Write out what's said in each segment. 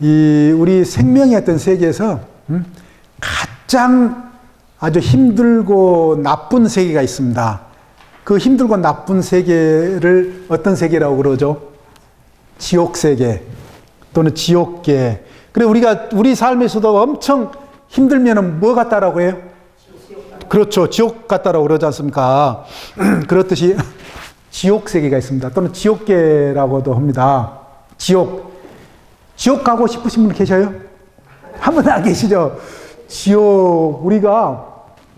우리 생명의 어떤 세계에서 가장 아주 힘들고 나쁜 세계가 있습니다. 그 힘들고 나쁜 세계를 어떤 세계라고 그러죠? 지옥 세계 또는 지옥계. 그래 우리가 우리 삶에서도 엄청 힘들면은 뭐 같다라고 해요? 그렇죠. 지옥 같다라고 그러지 않습니까? 그렇듯이 지옥 세계가 있습니다. 또는 지옥계라고도 합니다. 지옥 가고 싶으신 분 계셔요? 한 분 안 계시죠? 지옥, 우리가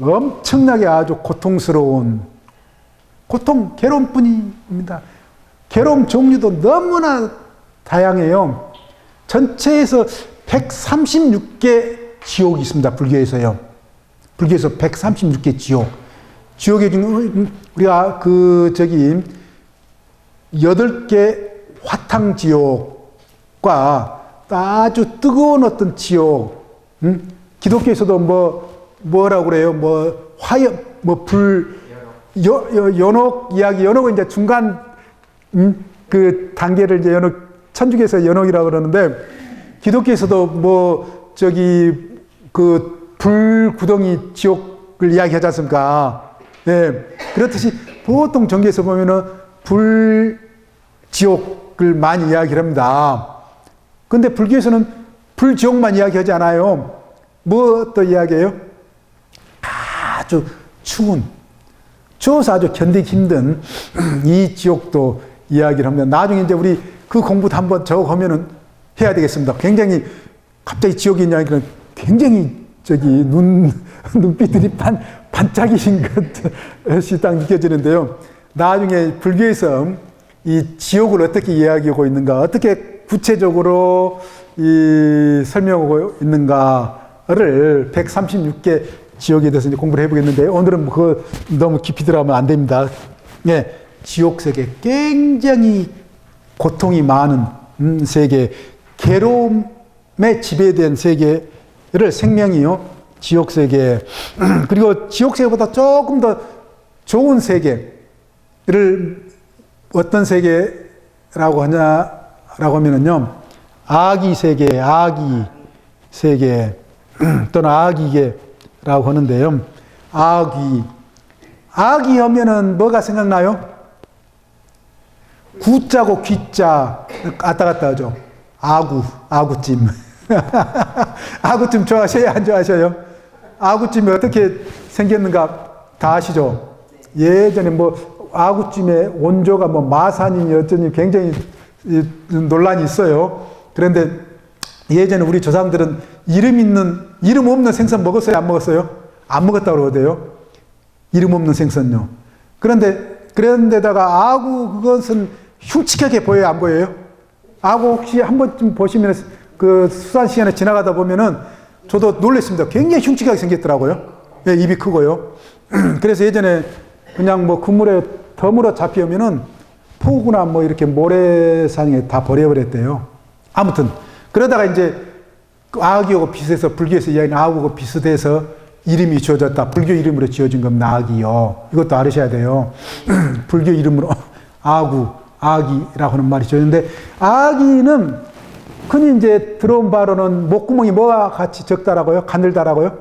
엄청나게 아주 고통스러운 고통, 괴로움뿐입니다. 괴로움 종류도 너무나 다양해요. 전체에서 136개 지옥이 있습니다. 불교에서요. 불교에서 136개 지옥. 지옥에 우리가 8개 화탕지옥과 아주 뜨거운 어떤 지옥, 기독교에서도 뭐라고 그래요? 연옥 이야기, 연옥은 이제 중간, 그 단계를 이제 천주교에서 연옥이라고 그러는데, 기독교에서도 불구덩이 지옥을 이야기하지 않습니까? 네. 그렇듯이 보통 종교에서 보면은 불지옥을 많이 이야기를 합니다. 근데 불교에서는 불지옥만 이야기하지 않아요. 뭐 또 이야기해요? 아주 추운, 추워서 아주 견디기 힘든 이 지옥도 이야기를 합니다. 나중에 이제 우리 그 공부도 한번 적어보면은 해야 되겠습니다. 굉장히 갑자기 지옥이 이야기는 굉장히 눈빛들이 반짝이신 것이 딱 느껴지는데요. 나중에 불교에서 이 지옥을 어떻게 이야기하고 있는가, 어떻게 구체적으로 설명하고 있는가를 136개 지옥에 대해서 이제 공부를 해보겠는데, 오늘은 그거 너무 깊이 들어가면 안 됩니다. 예, 지옥 세계, 굉장히 고통이 많은 세계, 괴로움에 지배된 세계를 생명이요, 지옥 세계. 그리고 지옥 세계보다 조금 더 좋은 세계를 어떤 세계라고 하냐라고 하면은요, 아기 세계 또는 아기계라고 하는데요. 아기 하면은 뭐가 생각나요? 구자고 귀자 왔다 갔다 하죠. 아구찜. 아구찜 좋아하셔요? 안 좋아하셔요? 아구찜이 어떻게 생겼는가 다 아시죠? 예전에 아구찜의 원조가 마산이니 어쩌니 굉장히 논란이 있어요. 그런데 예전에 우리 조상들은 이름 없는 생선 먹었어요? 안 먹었어요? 안 먹었다고 그러거든요. 이름 없는 생선요. 그런데다가 아구, 그것은 흉측하게 보여요? 안 보여요? 아구 혹시 한 번쯤 보시면 그 수산 시간에 지나가다 보면은 저도 놀랐습니다. 굉장히 흉측하게 생겼더라고요. 예, 입이 크고요. 그래서 예전에 그냥 그물에 덤으로 잡혀오면은 포구나 이렇게 모래상에 다 버려버렸대요. 아무튼 그러다가 이제 아기하고 비슷해서 불교에서 이야기하는 아기하고 비슷해서 이름이 지어졌다. 불교 이름으로 지어진 겁니다. 아기요. 이것도 알으셔야 돼요. 불교 이름으로 아기라고 하는 말이 지어졌는데, 아기는 흔히 이제 들어온 바로는 목구멍이 뭐와 같이 적다라고요? 가늘다라고요?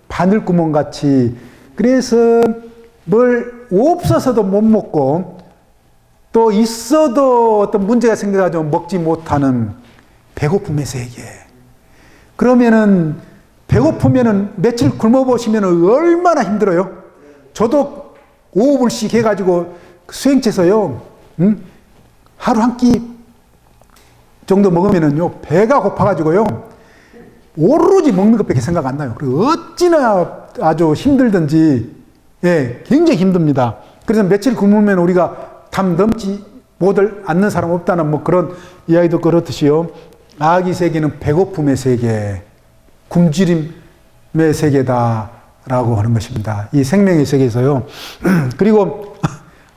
바늘구멍 같이. 그래서 뭘 없어서도 못 먹고, 또 있어도 어떤 문제가 생겨가지고 먹지 못하는 배고픔의 세계. 그러면은 배고프면은 며칠 굶어보시면 얼마나 힘들어요? 저도 5불씩 해가지고 수행체에서요, 하루 한 끼 정도 먹으면은요, 배가 고파가지고요, 오로지 먹는 것밖에 생각 안 나요. 그리고 어찌나 아주 힘들든지, 예, 굉장히 힘듭니다. 그래서 며칠 굶으면 우리가 담 넘지 못을 않는 사람 없다는 그런 이야기도 그렇듯이요. 아기 세계는 배고픔의 세계, 굶주림의 세계다라고 하는 것입니다. 이 생명의 세계에서요. 그리고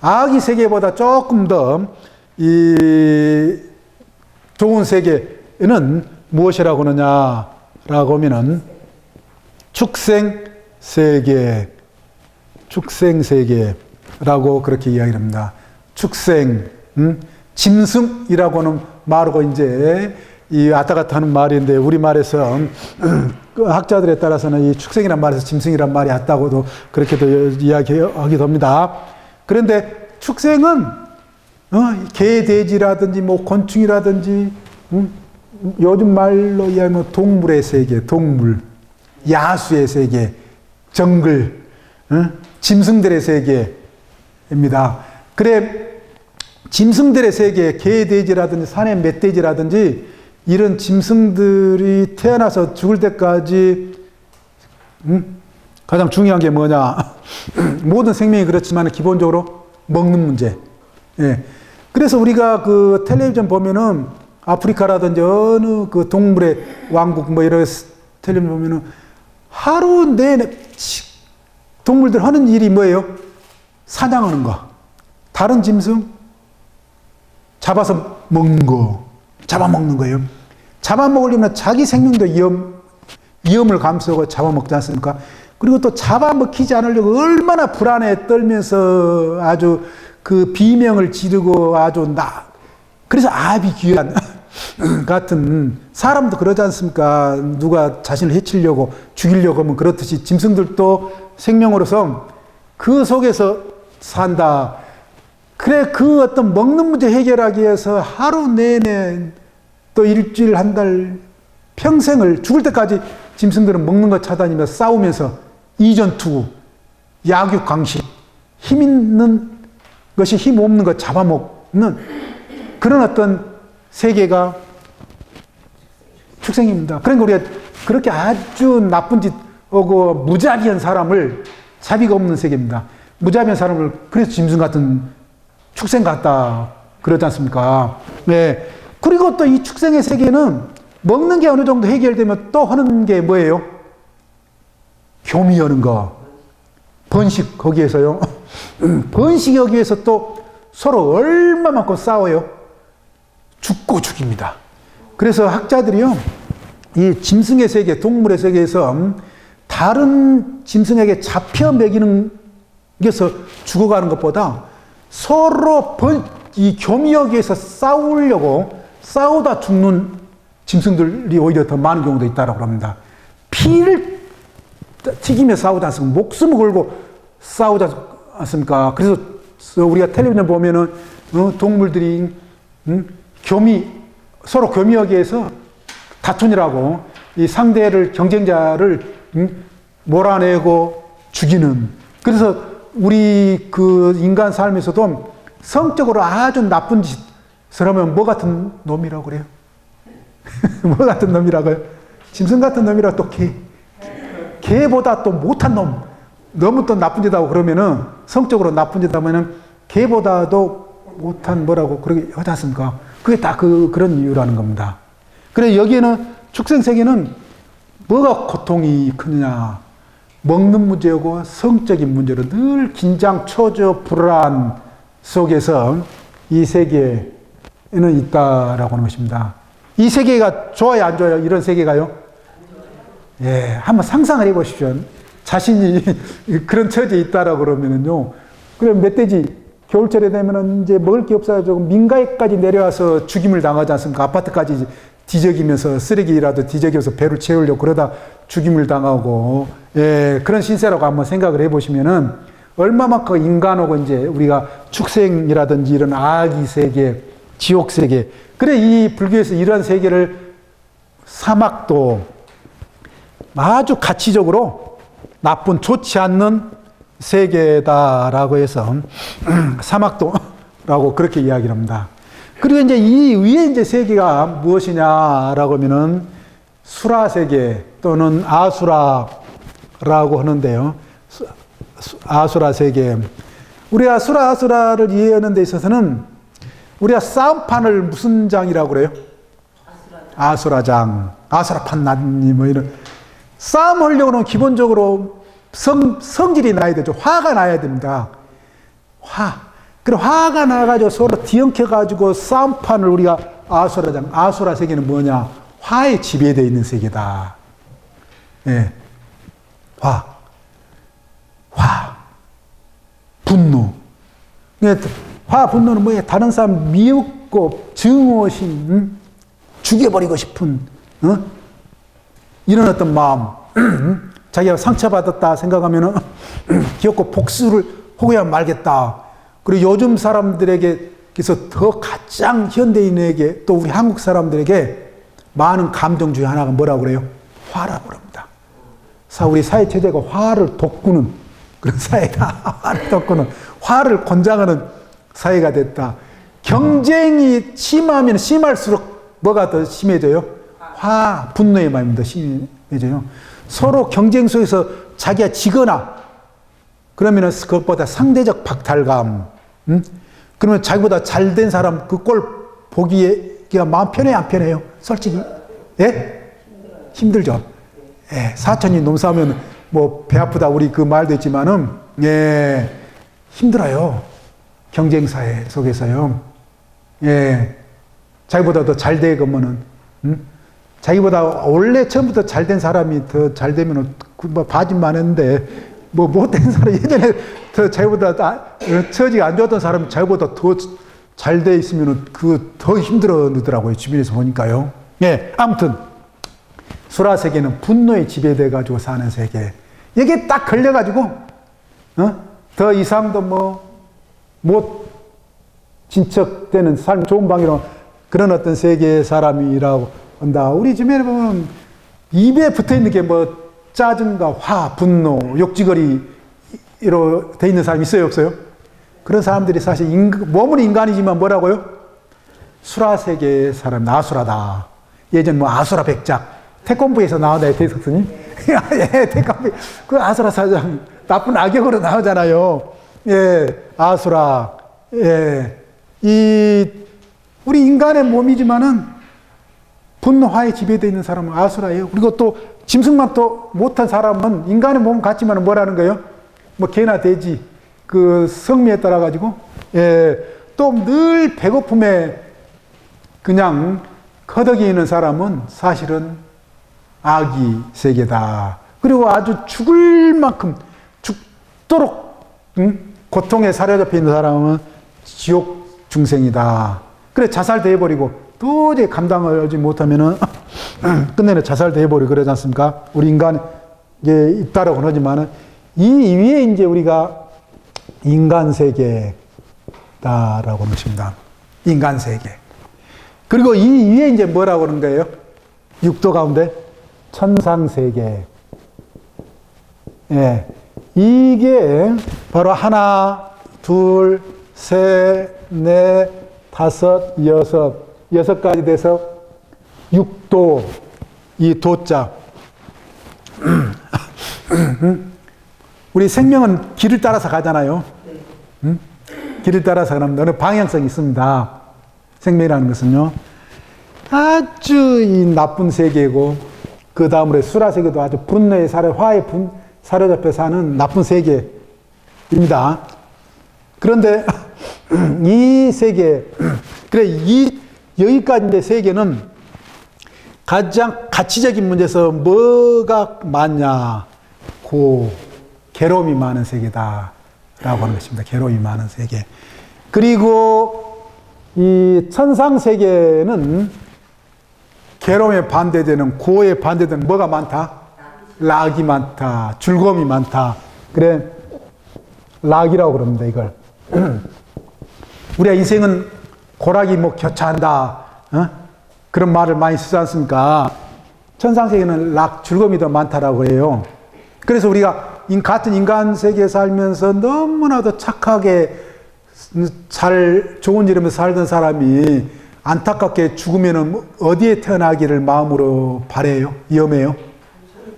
아기 세계보다 조금 더 좋은 세계는 무엇이라고 하느냐라고 하면은 축생 세계라고 그렇게 이야기를 합니다. 축생, 짐승이라고 하는 말하고 이제 이 왔다 갔다 하는 말인데, 우리말에서 그 학자들에 따라서는 이 축생이란 말에서 짐승이란 말이 왔다고도 그렇게도 이야기하기도 합니다. 그런데 축생은 개, 돼지라든지 뭐 곤충이라든지 요즘 말로 이야기하면 동물의 세계, 동물, 야수의 세계, 정글, 짐승들의 세계입니다. 그래, 짐승들의 세계, 개, 돼지라든지 산의 멧돼지라든지 이런 짐승들이 태어나서 죽을 때까지 가장 중요한 게 뭐냐? 모든 생명이 그렇지만 기본적으로 먹는 문제. 예. 그래서 우리가 그 텔레비전 보면은 아프리카라든지 어느 그 동물의 왕국 뭐 이런 텔레비전 보면은 하루 내내 동물들 하는 일이 뭐예요? 사냥하는 거. 다른 짐승 잡아서 먹는 거. 잡아먹는 거예요. 잡아먹으려면 자기 생명도 위험을 감수하고 잡아먹지 않습니까? 그리고 또 잡아먹히지 않으려고 얼마나 불안에 떨면서 아주 그 비명을 지르고 아주 그래서 아비규환 같은, 사람도 그러지 않습니까? 누가 자신을 해치려고 죽이려고 하면 그렇듯이 짐승들도 생명으로서 그 속에서 산다. 그래, 그 어떤 먹는 문제 해결하기 위해서 하루 내내 또 일주일, 한 달, 평생을 죽을 때까지 짐승들은 먹는 거 찾아다니면서 싸우면서 이전투구, 약육강식, 힘 있는 것이 힘 없는 것 잡아먹는 그런 어떤 세계가 축생입니다. 그러니까 우리가 그렇게 아주 나쁜 짓 하고 무자비한 사람을, 자비가 없는 세계입니다. 무자비한 사람을 그래서 짐승 같은 축생 같다 그러지 않습니까? 네. 그리고 또 이 축생의 세계는 먹는 게 어느 정도 해결되면 또 하는 게 뭐예요? 교미하는 거. 번식, 거기에서요. 번식하기 위해서 또 서로 얼마만큼 싸워요? 죽고 죽입니다. 그래서 학자들이요, 이 짐승의 세계, 동물의 세계에서 다른 짐승에게 잡혀 먹이는 게서 죽어가는 것보다 서로 이 교미하기 위해서 싸우다 죽는 짐승들이 오히려 더 많은 경우도 있다고 합니다. 피를 튀기며 싸우지 않습니까? 목숨을 걸고 싸우지 않습니까? 그래서 우리가 텔레비전 보면은 동물들이 서로 교미하기 위해서 다투느라고 이 상대를, 경쟁자를 몰아내고 죽이는. 그래서 우리 그 인간 삶에서도 성적으로 아주 나쁜 짓을 하면 뭐 같은 놈이라고 그래요? 뭐 같은 놈이라고요? 짐승 같은 놈이라 또 개보다 또 못한 놈, 너무 또 나쁜 짓 하고 그러면은, 성적으로 나쁜 짓 하면은 개보다도 못한 뭐라고 그러게 하지 않습니까? 그게 다 그런 이유라는 겁니다. 그래, 여기에는 축생 세계는 뭐가 고통이 크느냐? 먹는 문제고 성적인 문제로 늘 긴장, 초조, 불안 속에서 이 세계에는 있다라고 하는 것입니다. 이 세계가 좋아요, 안 좋아요? 이런 세계가요? 예, 한번 상상을 해보십시오. 자신이 그런 처지에 있다라고 그러면은요. 그럼 멧돼지, 겨울철에 되면은 이제 먹을 게 없어가지고 민가에까지 내려와서 죽임을 당하지 않습니까? 아파트까지 뒤적이면서, 쓰레기라도 뒤적여서 배를 채우려고 그러다 죽임을 당하고, 예, 그런 신세라고 한번 생각을 해보시면은 얼마만큼 인간하고 이제 우리가 축생이라든지 이런 악의 세계, 지옥 세계, 그래, 이 불교에서 이런 세계를 사막도 아주 가치적으로 나쁜, 좋지 않는 세계다라고 해서 사막도라고 그렇게 이야기를 합니다. 그리고 이제 이 위에 이제 세계가 무엇이냐라고 하면은 수라 세계 또는 아수라라고 하는데요. 아수라 세계. 우리가 수라, 아수라를 이해하는 데 있어서는 우리가 싸움판을 무슨 장이라고 그래요? 아수라장. 아수라판 난니 뭐 이런. 싸움 하려고 하면 기본적으로 성질이 나야 되죠. 화가 나야 됩니다. 그리고 화가 나가지고 서로 뒤엉켜가지고 싸움판을 우리가 아수라장, 아수라 세계는 뭐냐? 화에 지배되어 있는 세계다. 예. 분노. 분노는 뭐예요? 다른 사람 미웃고 증오심, 죽여버리고 싶은 이런 어떤 마음 자기가 상처받았다 생각하면은 기어코 복수를 하고야 말겠다. 그리고 요즘 사람들에게 그래서 더 가장 현대인에게 또 우리 한국 사람들에게 많은 감정 중에 하나가 뭐라고 그래요? 화라고 그럽니다. 우리 사회 체제가 화를 돋구는 그런 사회다. 화를 돋구는 화를 권장하는 사회가 됐다. 경쟁이 심하면 심할수록 뭐가 더 심해져요? 분노의 마음이 더 심해져요. 서로 경쟁 속에서 자기가 지거나 그러면은 그것보다 상대적 박탈감, 그러면 자기보다 잘된 사람 그 꼴 보기가 마음 편해요, 안 편해요? 솔직히, 예? 힘들죠. 예, 사촌이 nom싸우면 뭐 배 아프다 우리 그 말도 있지만은 예, 힘들어요. 경쟁 사회 속에서요. 예, 자기보다 더 잘 되면은, 자기보다 원래 처음부터 잘된 사람이 더 잘 되면은 뭐 봐줄만 했는데 뭐 못된 사람 예전에 더 자기보다 처지가 안 좋았던 사람이 자기보다 더 잘 돼 있으면은 그 더 힘들어하더라고요. 주변에서 보니까요. 예, 아무튼 수라 세계는 분노에 지배돼 가지고 사는 세계. 이게 딱 걸려 가지고 더 이상도 뭐 못 진척되는 삶 좋은 방향으로 그런 어떤 세계의 사람이라고 한다. 우리 주변에 보면 입에 붙어 있는 게 뭐 짜증과 화, 분노, 욕지거리로 돼 있는 사람이 있어요, 없어요? 그런 사람들이 사실 몸은 인간이지만 뭐라고요? 수라 세계의 사람, 아수라다. 예전 뭐 아수라 백작, 태권부에서 나오나요, 대석스님? 예, 태권부. 그 아수라 사장, 나쁜 악역으로 나오잖아요. 예, 아수라. 예, 우리 인간의 몸이지만은 분노화에 지배되어 있는 사람은 아수라예요. 그리고 또 짐승만 또 못한 사람은 인간의 몸 같지만 뭐라는 거예요? 뭐 개나 돼지 그 성미에 따라 가지고 예, 또 늘 배고픔에 그냥 허덕이는 사람은 사실은 악의 세계다. 그리고 아주 죽을 만큼 죽도록 고통에 사로잡혀 있는 사람은 지옥 중생이다. 그래 자살도 해버리고 도저히 감당하지 못하면은 끝내는 자살도 해버리고 그러지 않습니까? 우리 인간 이제 있다라고 하지만은 이 위에 이제 우리가 인간 세계다라고 하는 것입니다. 인간 세계. 그리고 이 위에 이제 뭐라고 하는 거예요? 육도 가운데 천상 세계. 예, 이게 바로 하나, 둘, 셋, 넷, 다섯, 여섯 가지 돼서 육도, 이 도자. 우리 생명은 길을 따라서 가잖아요. 길을 따라서 가면 어느 방향성이 있습니다. 생명이라는 것은요. 아주 이 나쁜 세계고, 그 다음으로 수라 세계도 아주 분노의 화에 사로잡혀 사는 나쁜 세계입니다. 그런데 이 세계, 여기까지 이제 세계는 가장 가치적인 문제에서 뭐가 많냐? 괴로움이 많은 세계다라고 하는 것입니다. 괴로움이 많은 세계. 그리고 이 천상 세계는 괴로움에 반대되는, 고에 반대되는 뭐가 많다? 락이 많다. 즐거움이 많다. 그래, 락이라고 그럽니다, 이걸. 우리가 인생은 고락이 뭐 교차한다. 그런 말을 많이 쓰지 않습니까? 천상세계는 즐거움이 더 많다라고 해요. 그래서 우리가 같은 인간 세계에 살면서 너무나도 착하게 좋은 이름에서 살던 사람이 안타깝게 죽으면 어디에 태어나기를 마음으로 바래요? 위험해요?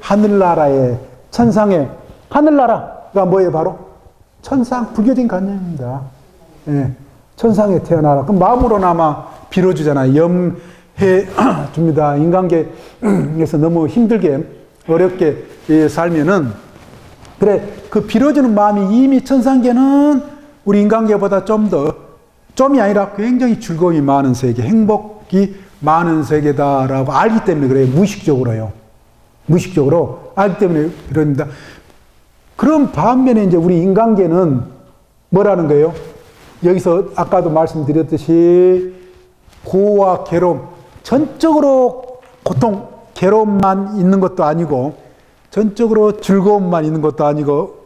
하늘나라에, 천상에, 하늘나라가 뭐예요, 바로? 천상, 불교적인 관념입니다. 예, 천상에 태어나라. 그럼 마음으로나마 빌어주잖아요. 염해 줍니다. 인간계에서 너무 힘들게, 어렵게 살면은, 그래, 그 빌어주는 마음이 이미 천상계는 우리 인간계보다 좀이 아니라 굉장히 즐거움이 많은 세계, 행복이 많은 세계다라고 알기 때문에 그래요. 무의식적으로요. 무의식적으로 알기 때문에 그럽니다. 그런 반면에 이제 우리 인간계는 뭐라는 거예요? 여기서 아까도 말씀드렸듯이 고와 괴로움, 전적으로 고통, 괴로움만 있는 것도 아니고 전적으로 즐거움만 있는 것도 아니고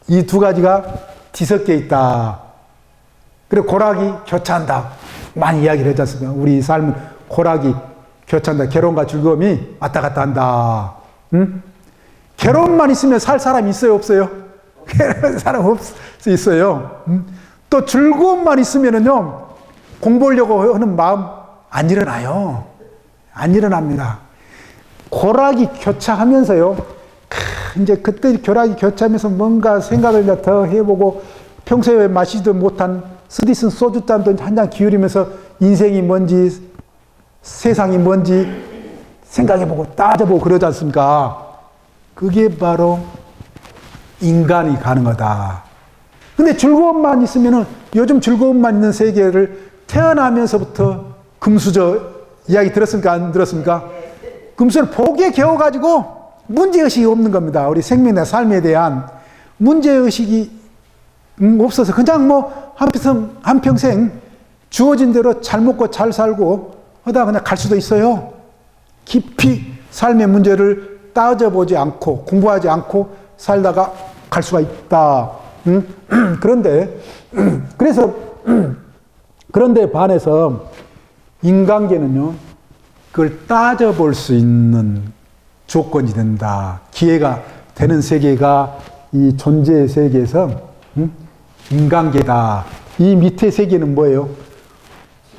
이 두 가지가 뒤섞여 있다. 그리고 고락이 교차한다. 많이 이야기를 하지 않습니까? 우리 삶은 고락이 교차한다. 괴로움과 즐거움이 왔다 갔다 한다. 응? 괴로움만 있으면 살 사람이 있어요, 없어요? 괴로운 사람 있어요. 또 즐거움만 있으면은요, 공부하려고 하는 마음 안 일어나요. 안 일어납니다. 고락이 교차하면서요, 이제 그때 고락이 교차하면서 뭔가 생각을 이제 더 해보고 평소에 마시지도 못한 스디슨 소주잔도 한 잔 기울이면서 인생이 뭔지 세상이 뭔지 생각해보고 따져보고 그러지 않습니까? 그게 바로 인간이 가는 거다. 근데 즐거움만 있으면은 요즘 즐거움만 있는 세계를 태어나면서부터 금수저 이야기 들었습니까? 안 들었습니까? 금수저를 복에 겨워가지고 문제의식이 없는 겁니다. 우리 생명의 삶에 대한 문제의식이 없어서 그냥 뭐 한평생 주어진 대로 잘 먹고 잘 살고 하다가 그냥 갈 수도 있어요. 깊이 삶의 문제를 따져보지 않고 공부하지 않고 살다가 갈 수가 있다. 그런데 그런데 반해서 인간계는요, 그걸 따져볼 수 있는 조건이 된다. 기회가 되는 세계가 이 존재의 세계에서 인간계다. 이 밑에 세계는 뭐예요?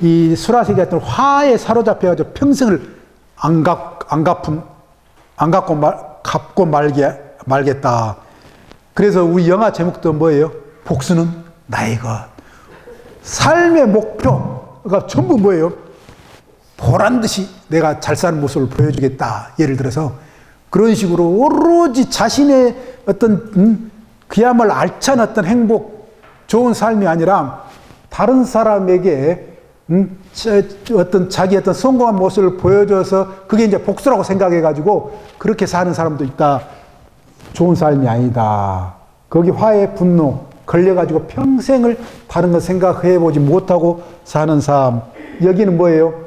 이 수라세계 같은 화에 사로잡혀가지고 평생을 갚고 말겠다. 그래서 우리 영화 제목도 뭐예요? 복수는 나의 것. 삶의 목표가 전부 뭐예요? 보란 듯이 내가 잘 사는 모습을 보여주겠다. 예를 들어서 그런 식으로 오로지 자신의 어떤 그야말로 알찬 어떤 행복, 좋은 삶이 아니라 다른 사람에게 어떤 자기 어떤 성공한 모습을 보여줘서 그게 이제 복수라고 생각해가지고 그렇게 사는 사람도 있다. 좋은 삶이 아니다. 거기 화해, 분노 걸려가지고 평생을 다른 거 생각해보지 못하고 사는 삶. 여기는 뭐예요?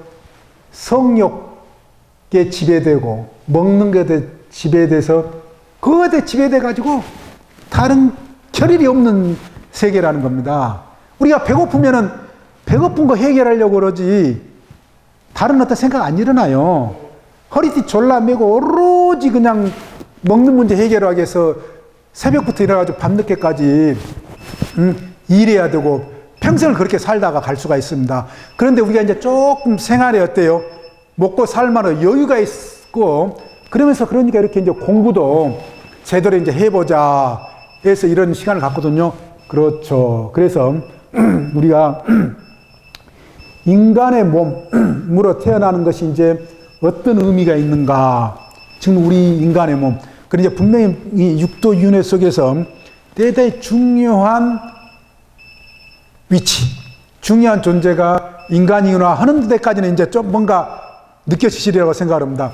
성욕에 지배되고 먹는 것에 지배돼서 그것에 지배돼가지고 다른 결일이 없는 세계라는 겁니다. 우리가 배고프면은 배고픈 거 해결하려고 그러지 다른 어떤 생각 안 일어나요. 허리띠 졸라매고 오로지 그냥 먹는 문제 해결하기 위해서 새벽부터 일어나가지고 밤늦게까지 일해야 되고 평생을 그렇게 살다가 갈 수가 있습니다. 그런데 우리가 이제 조금 생활이 어때요? 먹고 살 만한 여유가 있고 그러면서 그러니까 이렇게 이제 공부도 제대로 이제 해보자 해서 이런 시간을 갖거든요. 그렇죠. 그래서 우리가 인간의 몸으로 태어나는 것이 이제 어떤 의미가 있는가? 지금 우리 인간의 몸. 그런데 분명히 이 육도 윤회 속에서 대단히 중요한 위치, 중요한 존재가 인간이구나 하는 데까지는 이제 좀 뭔가 느껴지시리라고 생각합니다.